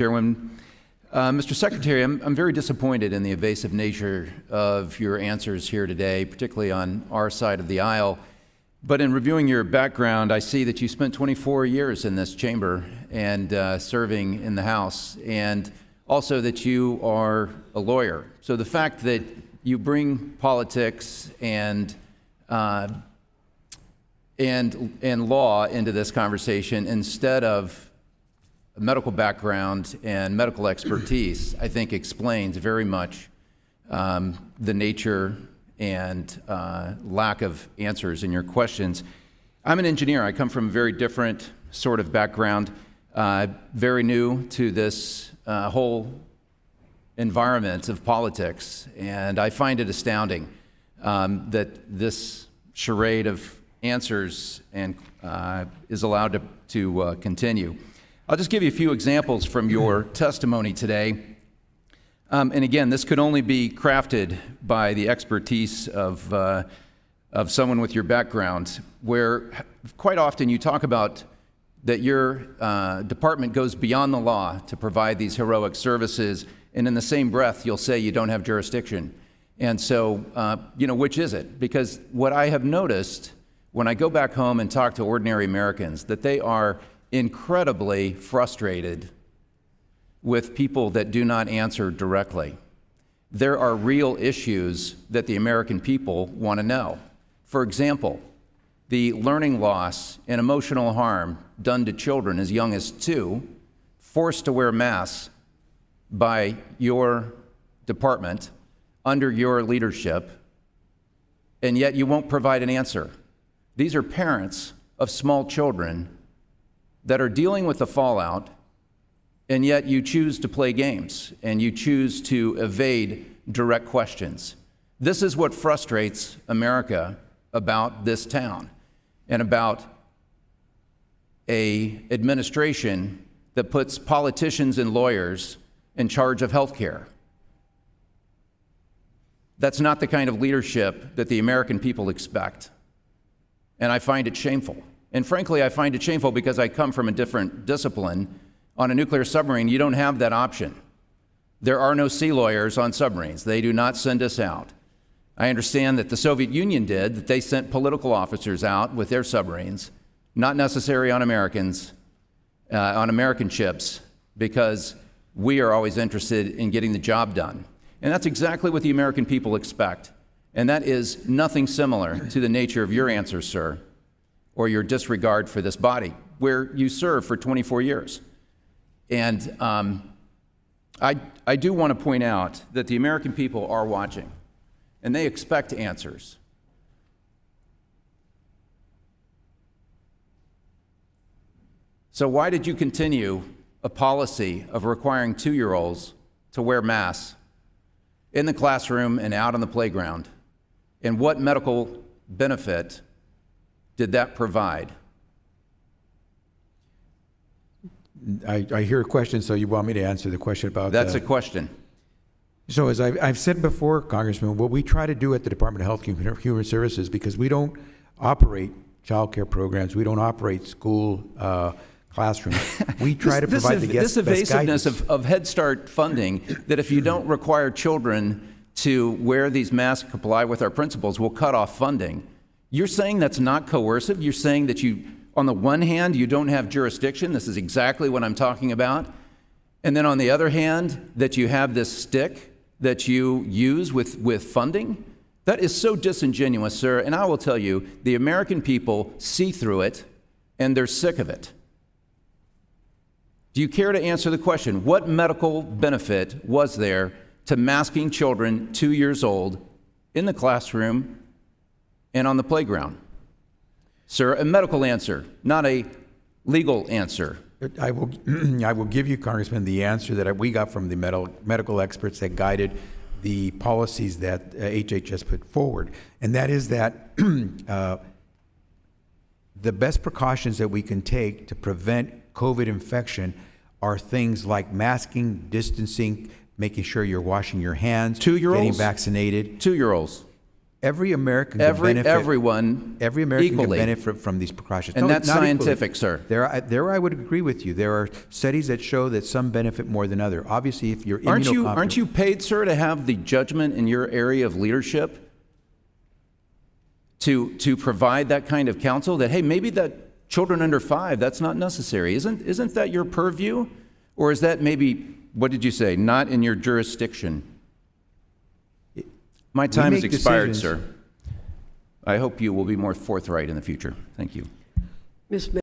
Chairman. Mr. Secretary, I'm very disappointed in the evasive nature of your answers here today, particularly on our side of the aisle. But in reviewing your background, I see that you spent 24 years in this chamber and serving in the House, and also that you are a lawyer. So the fact that you bring politics and law into this conversation instead of a medical background and medical expertise, I think explains very much the nature and lack of answers in your questions. I'm an engineer. I come from a very different sort of background, very new to this whole environment of politics, and I find it astounding that this charade of answers and is allowed to continue. I'll just give you a few examples from your testimony today. And again, this could only be crafted by the expertise of someone with your background, where quite often you talk about that your department goes beyond the law to provide these heroic services, and in the same breath you'll say you don't have jurisdiction. And so, which is it? Because what I have noticed when I go back home and talk to ordinary Americans, that they are incredibly frustrated with people that do not answer directly. There are real issues that the American people want to know. For example, the learning loss and emotional harm done to children as young as 2, forced to wear masks by your department under your leadership, and yet you won't provide an answer. These are parents of small children that are dealing with the fallout, and yet you choose to play games and you choose to evade direct questions. This is what frustrates America about this town and about an administration that puts politicians and lawyers in charge of health care. That's not the kind of leadership that the American people expect, and I find it shameful. And frankly, I find it shameful because I come from a different discipline. On a nuclear submarine, you don't have that option. There are no sea lawyers on submarines. They do not send us out. I understand that the Soviet Union did, that they sent political officers out with their submarines, not necessary on Americans, on American ships, because we are always interested in getting the job done. And that's exactly what the American people expect. And that is nothing similar to the nature of your answer, sir, or your disregard for this body, where you served for 24 years. And I do want to point out that the American people are watching, and they expect answers. So why did you continue a policy of requiring 2-year-olds to wear masks in the classroom and out on the playground? And what medical benefit did that provide? I hear a question, so you want me to answer the question about That's a question. So as I've said before, Congressman, what we try to do at the Department of Health and Human Services, because we don't operate child care programs, we don't operate school classrooms, we try to provide this evasiveness of Head Start funding, that if you don't require children to wear these masks, comply with our principles, we'll cut off funding. You're saying that's not coercive? You're saying that you, on the one hand, you don't have jurisdiction. This is exactly what I'm talking about. And then on the other hand, that you have this stick that you use with funding? That is so disingenuous, sir. And I will tell you, the American people see through it, and they're sick of it. Do you care to answer the question? What medical benefit was there to masking children 2 years old in the classroom and on the playground? Sir, a medical answer, not a legal answer. I will give you, Congressman, the answer that we got from the medical experts that guided the policies that HHS put forward. And that is that the best precautions that we can take to prevent COVID infection are things like masking, distancing, making sure you're washing your hands, 2-year-olds? getting vaccinated. 2-year-olds. Every American can benefit. Everyone Every American equally. can benefit from these precautions. And No, that's not equally. scientific, sir. There I would agree with you. There are studies that show that some benefit more than others. Obviously, if you're immunocompromised. Aren't you paid, sir, to have the judgment in your area of leadership to provide that kind of counsel that, hey, maybe that children under 5, that's not necessary. Isn't that your purview? Or is that maybe, what did you say, not in your jurisdiction? My time has make expired, decisions. sir. I hope you will be more forthright in the future. Thank you. Ms.